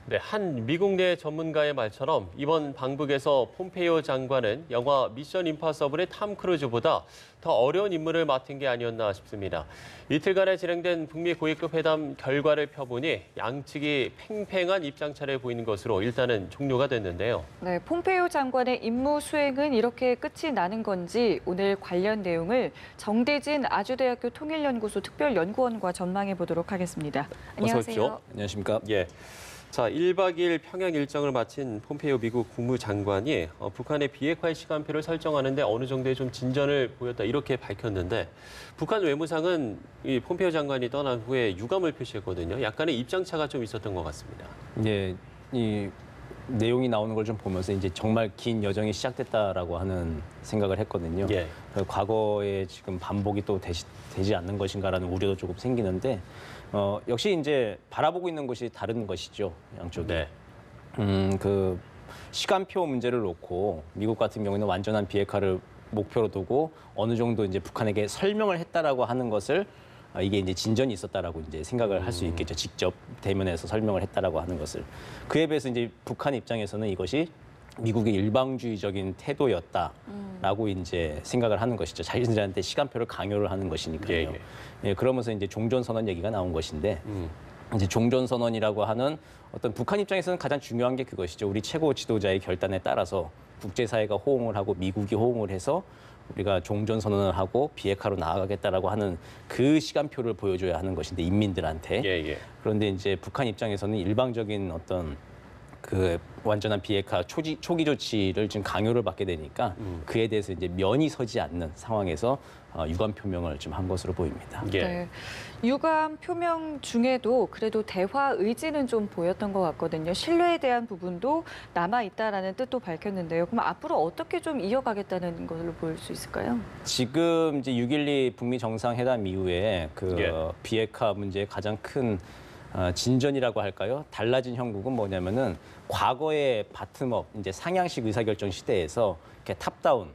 네, 한 미국 내 전문가의 말처럼 이번 방북에서 폼페이오 장관은 영화 미션 임파서블의 탐 크루즈보다 더 어려운 임무를 맡은 게 아니었나 싶습니다. 이틀간에 진행된 북미 고위급 회담 결과를 펴보니 양측이 팽팽한 입장차를 보이는 것으로 일단은 종료가 됐는데요. 네, 폼페이오 장관의 임무 수행은 이렇게 끝이 나는 건지 오늘 관련 내용을 정대진 아주대학교 통일연구소 특별연구원과 전망해 보도록 하겠습니다. 안녕하세요. 어서 오십시오. 안녕하십니까? 예. 자, 1박 2일 평양 일정을 마친 폼페이오 미국 국무장관이 북한의 비핵화의 시간표를 설정하는데 어느 정도의 좀 진전을 보였다 이렇게 밝혔는데 북한 외무상은 이 폼페이오 장관이 떠난 후에 유감을 표시했거든요. 약간의 입장차가 좀 있었던 것 같습니다. 예, 이 내용이 나오는 걸 좀 보면서 이제 정말 긴 여정이 시작됐다라고 하는 생각을 했거든요. 예. 과거에 지금 반복이 또 되지 않는 것인가라는 우려도 조금 생기는데 역시 이제 바라보고 있는 것이 다른 것이죠, 양쪽이. 네. 그 시간표 문제를 놓고 미국 같은 경우는 완전한 비핵화를 목표로 두고 어느 정도 이제 북한에게 설명을 했다라고 하는 것을 이게 이제 진전이 있었다라고 이제 생각을 할 수 있겠죠. 직접 대면에서 설명을 했다라고 하는 것을. 그에 비해서 이제 북한 입장에서는 이것이 미국의 일방주의적인 태도였다라고 이제 생각을 하는 것이죠. 자신들한테 시간표를 강요를 하는 것이니까요. 예, 예. 예, 그러면서 이제 종전선언 얘기가 나온 것인데 이제 종전선언이라고 하는 어떤 북한 입장에서는 가장 중요한 게 그것이죠. 우리 최고 지도자의 결단에 따라서 국제사회가 호응을 하고 미국이 호응을 해서 우리가 종전선언을 하고 비핵화로 나아가겠다라고 하는 그 시간표를 보여줘야 하는 것인데 인민들한테. 예, 예. 그런데 이제 북한 입장에서는 일방적인 어떤 그 완전한 비핵화 초기 조치를 지금 강요를 받게 되니까 그에 대해서 이제 면이 서지 않는 상황에서 유감 표명을 좀 한 것으로 보입니다. 예. 네, 유감 표명 중에도 그래도 대화 의지는 좀 보였던 것 같거든요. 신뢰에 대한 부분도 남아있다라는 뜻도 밝혔는데요. 그럼 앞으로 어떻게 좀 이어가겠다는 걸로 볼 수 있을까요? 지금 이제 6.12 북미 정상회담 이후에 그 예. 비핵화 문제의 가장 큰 진전이라고 할까요? 달라진 형국은 뭐냐면은 과거의 바텀업 이제 상향식 의사결정 시대에서 이렇게 탑다운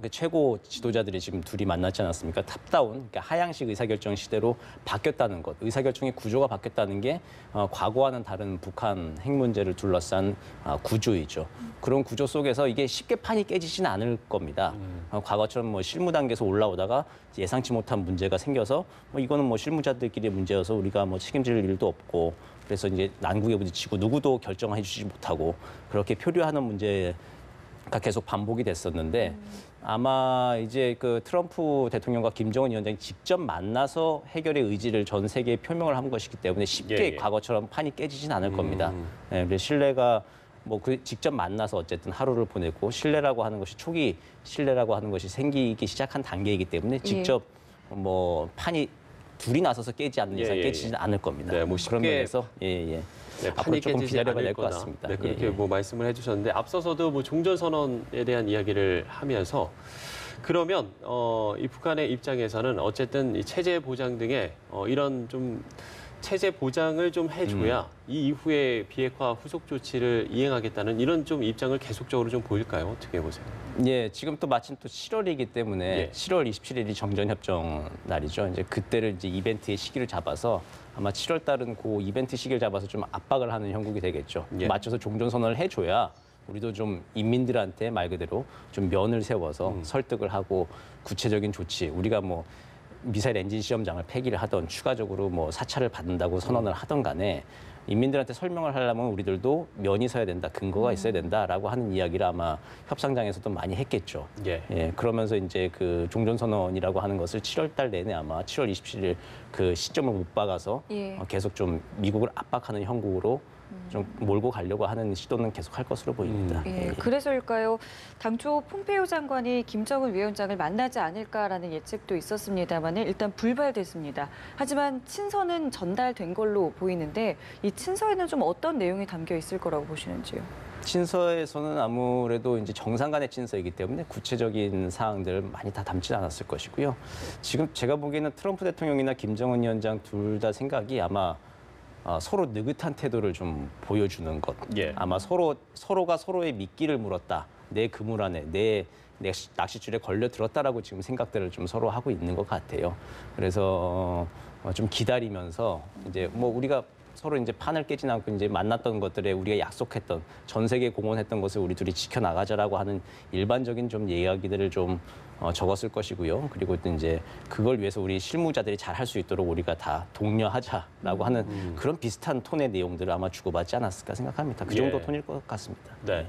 그 최고 지도자들이 지금 둘이 만났지 않았습니까? 탑다운, 그러니까 하향식 의사결정 시대로 바뀌었다는 것, 의사결정의 구조가 바뀌었다는 게 과거와는 다른 북한 핵 문제를 둘러싼 구조이죠. 그런 구조 속에서 이게 쉽게 판이 깨지지는 않을 겁니다. 과거처럼 뭐 실무 단계에서 올라오다가 예상치 못한 문제가 생겨서 이거는 뭐 실무자들끼리의 문제여서 우리가 뭐 책임질 일도 없고 그래서 이제 난국에 부딪히고 누구도 결정해 주지 못하고 그렇게 표류하는 문제가 계속 반복이 됐었는데 아마 이제 그 트럼프 대통령과 김정은 위원장이 직접 만나서 해결의 의지를 전 세계에 표명을 한 것이기 때문에 쉽게 예, 예. 과거처럼 판이 깨지진 않을 겁니다. 네, 그래서 신뢰가 뭐 그 직접 만나서 어쨌든 하루를 보냈고 신뢰라고 하는 것이 초기 신뢰라고 하는 것이 생기기 시작한 단계이기 때문에 직접 뭐 판이 둘이 나서서 깨지 않는 이상 예, 예, 깨지지는 않을 겁니다. 네, 뭐 그런 쉽게 면에서 예. 네, 앞으로 판이 조금 깨지지 기다려봐야 않을 될 것 거다. 같습니다. 네, 그렇게 예. 뭐 말씀을 해주셨는데 앞서서도 뭐 종전선언에 대한 이야기를 하면서 그러면 이 북한의 입장에서는 어쨌든 이 체제 보장 등의 이런 좀 체제 보장을 좀 해줘야 이 이후에 비핵화 후속 조치를 이행하겠다는 이런 좀 입장을 계속적으로 좀 보일까요? 어떻게 보세요? 예, 지금 또 마침 또 7월이기 때문에 예. 7월 27일이 정전협정 날이죠. 이제 그때를 이제 이벤트의 시기를 잡아서 아마 7월 달은 그 이벤트 시기를 잡아서 좀 압박을 하는 형국이 되겠죠. 예. 맞춰서 종전선언을 해줘야 우리도 좀 인민들한테 말 그대로 좀 면을 세워서 설득을 하고 구체적인 조치, 우리가 뭐 미사일 엔진 시험장을 폐기를 하던 추가적으로 뭐 사찰을 받는다고 선언을 하던 간에 인민들한테 설명을 하려면 우리들도 면이 서야 된다, 근거가 있어야 된다라고 하는 이야기를 아마 협상장에서도 많이 했겠죠. 예. 그러면서 이제 그 종전선언이라고 하는 것을 7월 달 내내 아마 7월 27일 그 시점을 못 박아서 예. 계속 좀 미국을 압박하는 형국으로 좀 몰고 가려고 하는 시도는 계속 할 것으로 보입니다. 예, 그래서일까요? 당초 폼페이오 장관이 김정은 위원장을 만나지 않을까라는 예측도 있었습니다만 일단 불발됐습니다. 하지만 친서는 전달된 걸로 보이는데 이 친서에는 좀 어떤 내용이 담겨 있을 거라고 보시는지요? 친서에서는 아무래도 이제 정상 간의 친서이기 때문에 구체적인 사항들 많이 다 담지 않았을 것이고요. 지금 제가 보기에는 트럼프 대통령이나 김정은 위원장 둘 다 생각이 아마 서로 느긋한 태도를 좀 보여주는 것. 예. 아마 서로가 서로의 미끼를 물었다. 내 그물 안에, 내 낚싯줄에 걸려 들었다라고 지금 생각들을 좀 서로 하고 있는 것 같아요. 그래서 좀 기다리면서 이제 뭐 우리가 서로 이제 판을 깨지 않고 이제 만났던 것들에 우리가 약속했던 전 세계 공헌했던 것을 우리 둘이 지켜나가자라고 하는 일반적인 좀 이야기들을 좀 적었을 것이고요. 그리고 또 이제 그걸 위해서 우리 실무자들이 잘 할 수 있도록 우리가 다 독려하자라고 하는 그런 비슷한 톤의 내용들을 아마 주고받지 않았을까 생각합니다. 그 정도 예. 톤일 것 같습니다. 네.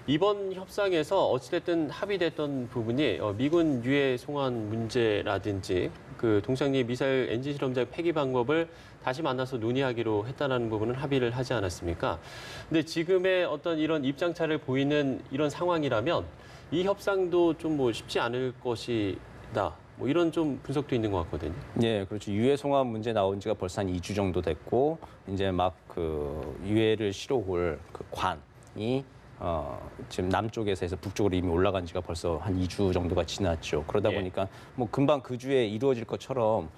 이번 협상에서 어찌됐든 합의됐던 부분이 미군 유해 송환 문제라든지 그 동상리 미사일 엔진 실험장 폐기 방법을 다시 만나서 논의하기로 했다는 부분은 합의를 하지 않았습니까? 근데 지금의 어떤 이런 입장차를 보이는 이런 상황이라면 이 협상도 좀 뭐 쉽지 않을 것이다. 뭐 이런 좀 분석도 있는 것 같거든요. 예, 그렇죠. 유해 송환 문제 나온 지가 벌써 한 2주 정도 됐고 이제 막 그 유해를 실어 올 그 관이 지금 남쪽에서 해서 북쪽으로 이미 올라간 지가 벌써 한 2주 정도가 지났죠. 그러다 예. 보니까 뭐 금방 그 주에 이루어질 것처럼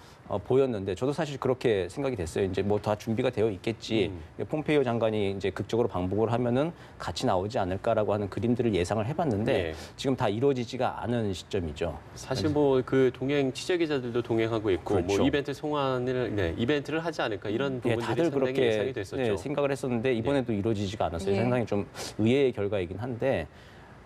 보였는데 저도 사실 그렇게 생각이 됐어요. 이제 뭐 다 준비가 되어 있겠지. 폼페이오 장관이 이제 극적으로 방북을 하면은 같이 나오지 않을까라고 하는 그림들을 예상을 해봤는데 예. 지금 다 이루어지지가 않은 시점이죠. 사실 뭐 그 동행 취재 기자들도 동행하고 있고 그렇죠. 뭐 이벤트 송환을 이벤트를 하지 않을까 이런 예, 부분들이 다들 상당히 그렇게 예상이 됐었죠. 네, 생각을 했었는데 이번에도 이루어지지가 않았어요. 예. 상당히 좀 의외의 결과이긴 한데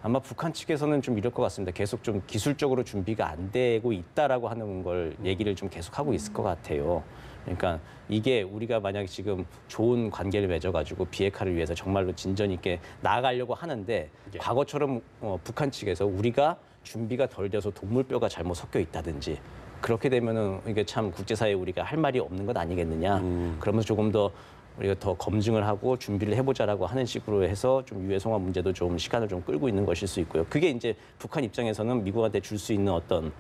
아마 북한 측에서는 좀 이럴 것 같습니다. 계속 좀 기술적으로 준비가 안 되고 있다라고 하는 걸 얘기를 좀 계속 하고 있을 것 같아요. 그러니까 이게 우리가 만약에 지금 좋은 관계를 맺어가지고 비핵화를 위해서 정말로 진전 있게 나아가려고 하는데 예. 과거처럼 북한 측에서 우리가 준비가 덜 돼서 동물뼈가 잘못 섞여 있다든지 그렇게 되면은 이게 참 국제사회에 우리가 할 말이 없는 것 아니겠느냐. 그러면서 조금 더 우리가 더 검증을 하고 준비를 해보자라고 하는 식으로 해서 좀 유해 송환 문제도 좀 시간을 좀 끌고 있는 것일 수 있고요. 그게 이제 북한 입장에서는 미국한테 줄 수 있는 어떤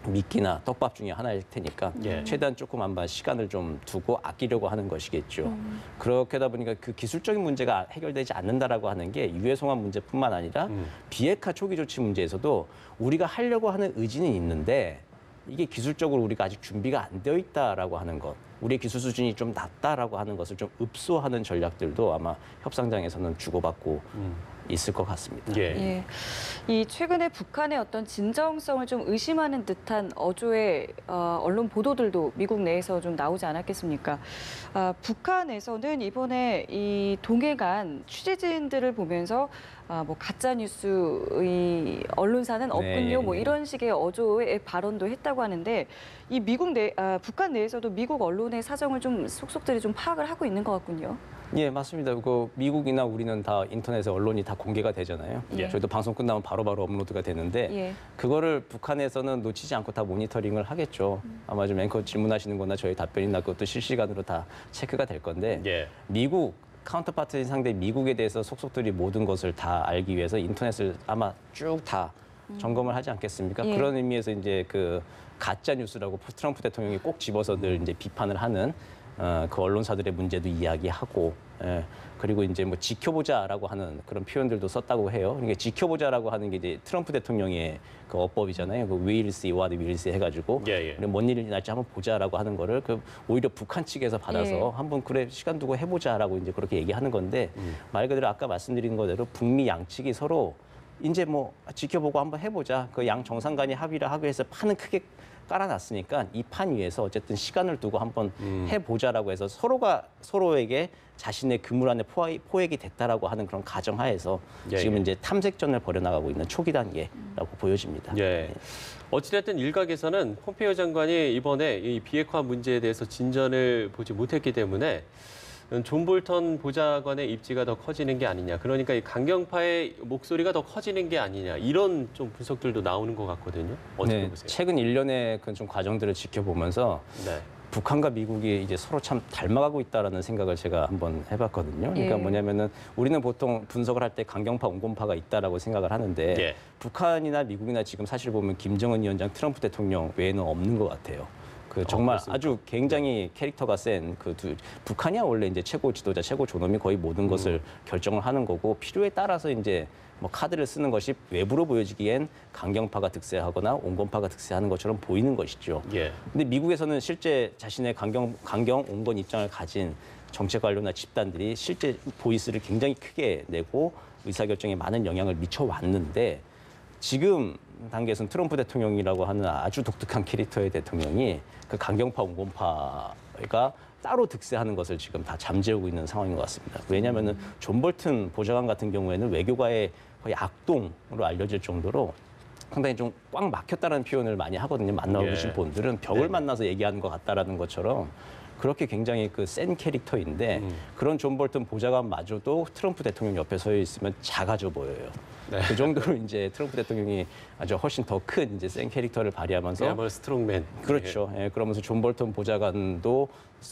미끼나 떡밥 중에 하나일 테니까 예. 최대한 조금 한번 시간을 좀 두고 아끼려고 하는 것이겠죠. 그렇게 하다 보니까 그 기술적인 문제가 해결되지 않는다라고 하는 게 유해 송환 문제뿐만 아니라 비핵화 초기 조치 문제에서도 우리가 하려고 하는 의지는 있는데 이게 기술적으로 우리가 아직 준비가 안 되어 있다라고 하는 것, 우리의 기술 수준이 좀 낮다라고 하는 것을 좀 읍소하는 전략들도 아마 협상장에서는 주고받고 있을 것 같습니다. 예. 예. 이 최근에 북한의 어떤 진정성을 좀 의심하는 듯한 어조의 언론 보도들도 미국 내에서 좀 나오지 않았겠습니까? 북한에서는 이번에 이 동해간 취재진들을 보면서 뭐 가짜 뉴스의 언론사는 없군요. 뭐 네. 이런 식의 어조의 발언도 했다고 하는데 이 북한 내에서도 미국 언론의 사정을 좀 속속들이 좀 파악을 하고 있는 것 같군요. 예, 맞습니다. 그 미국이나 우리는 다 인터넷에 언론이 다 공개가 되잖아요. 예. 저희도 방송 끝나면 바로바로 업로드가 되는데 예. 그거를 북한에서는 놓치지 않고 다 모니터링을 하겠죠. 아마 좀 앵커 질문하시는 거나 저희 답변이나 그것도 실시간으로 다 체크가 될 건데 예. 미국 카운터파트인 상대 미국에 대해서 속속들이 모든 것을 다 알기 위해서 인터넷을 아마 쭉 다 점검을 하지 않겠습니까? 예. 그런 의미에서 이제 그 가짜 뉴스라고 트럼프 대통령이 꼭 집어서 늘 이제 비판을 하는 그 언론사들의 문제도 이야기하고, 그리고 이제 뭐 지켜보자라고 하는 그런 표현들도 썼다고 해요. 그러니까 지켜보자라고 하는 게 이제 트럼프 대통령의 그 어법이잖아요. 그 will see, what will see 해가지고 예, 예. 뭔 일이 날지 한번 보자라고 하는 거를 그 오히려 북한 측에서 받아서 예. 한번 그래 시간 두고 해보자라고 이제 그렇게 얘기하는 건데 말 그대로 아까 말씀드린 거대로 북미 양측이 서로 이제 뭐 지켜보고 한번 해보자. 그 양 정상 간이 합의를 하기 위해서 판은 크게 깔아놨으니까 이 판 위에서 어쨌든 시간을 두고 한번 해보자라고 해서 서로가 서로에게 자신의 그물 안에 포획이 됐다라고 하는 그런 가정하에서 예, 지금 예. 이제 탐색전을 벌여나가고 있는 초기 단계라고 보여집니다. 예. 어찌됐든 일각에서는 폼페이오 장관이 이번에 이 비핵화 문제에 대해서 진전을 보지 못했기 때문에 존 볼턴 보좌관의 입지가 더 커지는 게 아니냐. 그러니까 이 강경파의 목소리가 더 커지는 게 아니냐. 이런 좀 분석들도 나오는 것 같거든요. 어떻게 보세요? 최근 1년의 그 좀 과정들을 지켜보면서 네. 북한과 미국이 이제 서로 참 닮아가고 있다라는 생각을 제가 한번 해봤거든요. 그러니까 예. 뭐냐면은 우리는 보통 분석을 할 때 강경파, 온건파가 있다라고 생각을 하는데 예. 북한이나 미국이나 지금 사실 보면 김정은 위원장, 트럼프 대통령 외에는 없는 것 같아요. 그 정말 그렇습니까? 아주 굉장히 캐릭터가 센 그 북한이야 원래 이제 최고 지도자, 최고 존엄이 거의 모든 것을 결정을 하는 거고 필요에 따라서 이제 뭐 카드를 쓰는 것이 외부로 보여지기엔 강경파가 득세하거나 온건파가 득세하는 것처럼 보이는 것이죠. 예. 근데 미국에서는 실제 자신의 강경 온건 입장을 가진 정책 관료나 집단들이 실제 보이스를 굉장히 크게 내고 의사결정에 많은 영향을 미쳐왔는데 지금 단계에서는 트럼프 대통령이라고 하는 아주 독특한 캐릭터의 대통령이 그 강경파, 온건파가 따로 득세하는 것을 지금 다 잠재우고 있는 상황인 것 같습니다. 왜냐하면은 존 볼튼 보좌관 같은 경우에는 외교가의 거의 악동으로 알려질 정도로 상당히 좀 꽉 막혔다는 표현을 많이 하거든요. 만나고 예. 계신 분들은 벽을 네. 만나서 얘기하는 것 같다라는 것처럼 그렇게 굉장히 그 센 캐릭터인데 그런 존 볼튼 보좌관마저도 트럼프 대통령 옆에 서 있으면 작아져 보여요. 네. 그 정도로 이제 트럼프 대통령이 아주 훨씬 더 큰 이제 센 캐릭터를 발휘하면서 그야말로 스트롱맨. 그렇죠. 예, 그러면서 존 볼턴 보좌관도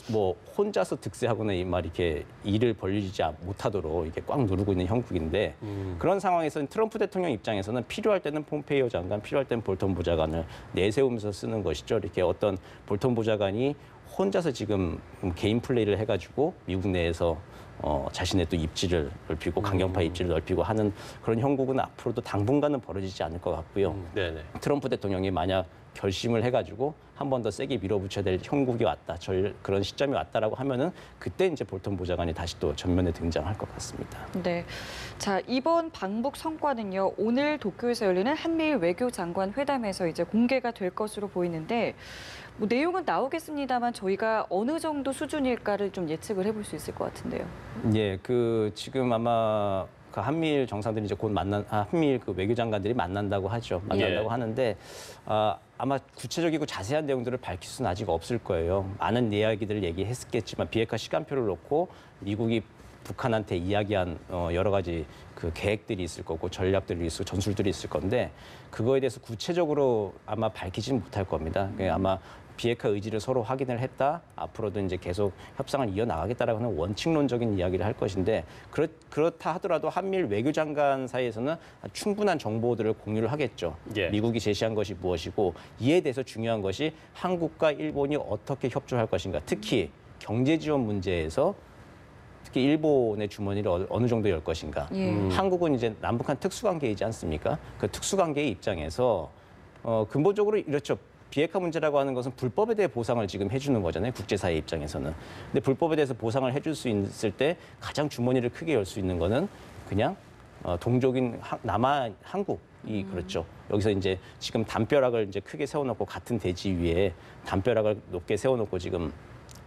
뭐 혼자서 득세하거나 이말 이렇게 일을 벌리지 못하도록 이렇게 꽉 누르고 있는 형국인데 그런 상황에서는 트럼프 대통령 입장에서는 필요할 때는 폼페이오 장관, 필요할 때는 볼턴 보좌관을 내세우면서 쓰는 것이죠. 이렇게 어떤 볼턴 보좌관이 혼자서 지금 개인 플레이를 해가지고 미국 내에서 자신의 또 입지를 넓히고 강경파 입지를 넓히고 하는 그런 형국은 앞으로도 당분간은 벌어지지 않을 것 같고요. 네네. 트럼프 대통령이 만약 결심을 해가지고 한 번 더 세게 밀어붙여야 될 형국이 왔다, 그런 시점이 왔다라고 하면은 그때 이제 볼턴 보좌관이 다시 또 전면에 등장할 것 같습니다. 네. 자, 이번 방북 성과는요. 오늘 도쿄에서 열리는 한미일 외교장관 회담에서 이제 공개가 될 것으로 보이는데 뭐 내용은 나오겠습니다만 저희가 어느 정도 수준일까를 좀 예측을 해볼 수 있을 것 같은데요. 예, 그 지금 아마 그 한미일 정상들이 이제 곧 한미일 그 외교장관들이 만난다고 하죠. 만난다고 예. 하는데 아마 구체적이고 자세한 내용들을 밝힐 수는 아직 없을 거예요. 많은 이야기들을 얘기했겠지만 비핵화 시간표를 놓고 미국이 북한한테 이야기한 여러 가지 그 계획들이 있을 거고 전략들이 있고 전술들이 있을 건데 그거에 대해서 구체적으로 아마 밝히지는 못할 겁니다. 아마 비핵화 의지를 서로 확인을 했다. 앞으로도 이제 계속 협상을 이어나가겠다라고 하는 원칙론적인 이야기를 할 것인데 그렇다 하더라도 한미일 외교장관 사이에서는 충분한 정보들을 공유를 하겠죠. 예. 미국이 제시한 것이 무엇이고 이에 대해서 중요한 것이 한국과 일본이 어떻게 협조할 것인가. 특히 경제 지원 문제에서 특히 일본의 주머니를 어느 정도 열 것인가. 예. 한국은 이제 남북한 특수관계이지 않습니까? 그 특수관계의 입장에서 근본적으로 이렇죠. 비핵화 문제라고 하는 것은 불법에 대해 보상을 지금 해주는 거잖아요. 국제사회 입장에서는. 근데 불법에 대해서 보상을 해줄 수 있을 때 가장 주머니를 크게 열 수 있는 거는 그냥 동족인 한국이 그렇죠. 여기서 이제 지금 담벼락을 이제 크게 세워놓고 같은 대지 위에 담벼락을 높게 세워놓고 지금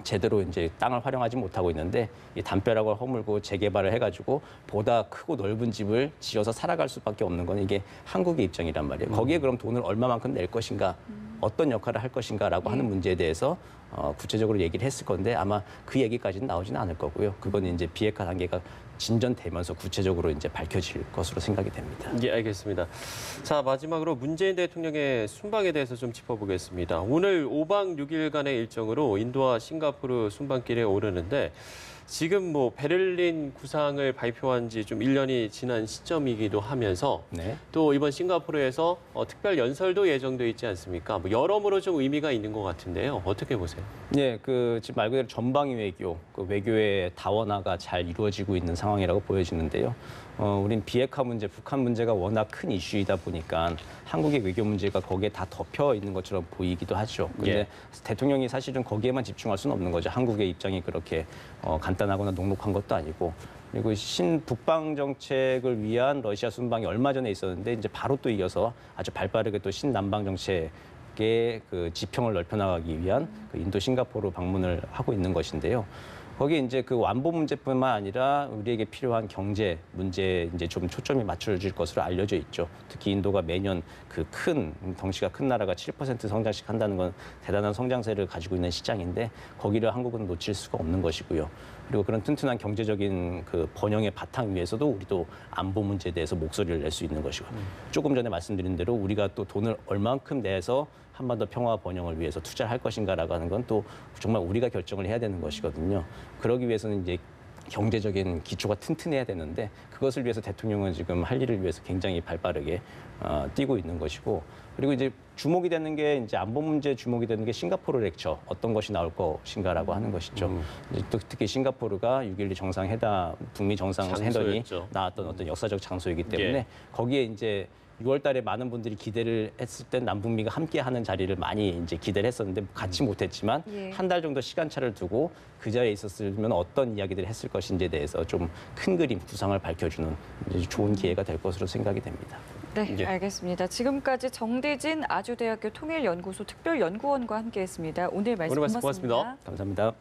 제대로 이제 땅을 활용하지 못하고 있는데 이 담벼락을 허물고 재개발을 해가지고 보다 크고 넓은 집을 지어서 살아갈 수밖에 없는 건 이게 한국의 입장이란 말이에요. 거기에 그럼 돈을 얼마만큼 낼 것인가, 어떤 역할을 할 것인가라고 하는 문제에 대해서 구체적으로 얘기를 했을 건데 아마 그 얘기까지는 나오지는 않을 거고요. 그건 이제 비핵화 단계가 진전되면서 구체적으로 이제 밝혀질 것으로 생각이 됩니다. 예, 알겠습니다. 자, 마지막으로 문재인 대통령의 순방에 대해서 좀 짚어보겠습니다. 오늘 5박 6일간의 일정으로 인도와 싱가포르 순방길에 오르는데 지금 뭐 베를린 구상을 발표한 지 좀 1년이 지난 시점이기도 하면서 네. 또 이번 싱가포르에서 특별 연설도 예정돼 있지 않습니까? 뭐 여러모로 좀 의미가 있는 것 같은데요. 어떻게 보세요? 네, 그 지금 말 그대로 전방위 외교, 그 외교의 다원화가 잘 이루어지고 있는 상황이라고 보여지는데요. 우린 비핵화 문제, 북한 문제가 워낙 큰 이슈이다 보니까 한국의 외교 문제가 거기에 다 덮여 있는 것처럼 보이기도 하죠. 근데 예. 대통령이 사실은 거기에만 집중할 수는 없는 거죠. 한국의 입장이 그렇게 간단하거나 녹록한 것도 아니고. 그리고 신북방 정책을 위한 러시아 순방이 얼마 전에 있었는데 이제 바로 또 이어서 아주 발빠르게 또 신남방 정책의 그 지평을 넓혀나가기 위한 그 인도 싱가포르 방문을 하고 있는 것인데요. 거기에 이제 그 완보 문제뿐만 아니라 우리에게 필요한 경제 문제에 이제 좀 초점이 맞춰질 것으로 알려져 있죠. 특히 인도가 매년 그 덩치가 큰 나라가 7% 성장씩 한다는 건 대단한 성장세를 가지고 있는 시장인데 거기를 한국은 놓칠 수가 없는 것이고요. 그리고 그런 튼튼한 경제적인 그 번영의 바탕 위에서도 우리도 안보 문제에 대해서 목소리를 낼 수 있는 것이고 조금 전에 말씀드린 대로 우리가 또 돈을 얼만큼 내서 한반도 평화 번영을 위해서 투자할 것인가라고 하는 건 또 정말 우리가 결정을 해야 되는 것이거든요. 그러기 위해서는 이제 경제적인 기초가 튼튼해야 되는데 그것을 위해서 대통령은 지금 할 일을 위해서 굉장히 발빠르게 뛰고 있는 것이고 그리고 이제 주목이 되는 게 이제 안보 문제 주목이 되는 게 싱가포르 렉처 어떤 것이 나올 것인가라고 하는 것이죠. 이제 또 특히 싱가포르가 6.12 정상회담 북미 정상회담이 장소였죠. 나왔던 어떤 역사적 장소이기 때문에 예. 거기에 이제 6월 달에 많은 분들이 기대를 했을 때 남북미가 함께 하는 자리를 많이 이제 기대를 했었는데 같이 못했지만 예. 한 달 정도 시간차를 두고 그 자리에 있었으면 어떤 이야기들을 했을 것인지에 대해서 좀 큰 그림 구상을 밝혀주는 이제 좋은 기회가 될 것으로 생각이 됩니다. 네, 예. 알겠습니다. 지금까지 정대진 아주대학교 통일연구소 특별연구원과 함께했습니다. 오늘 말씀 오늘 말씀 고맙습니다. 감사합니다.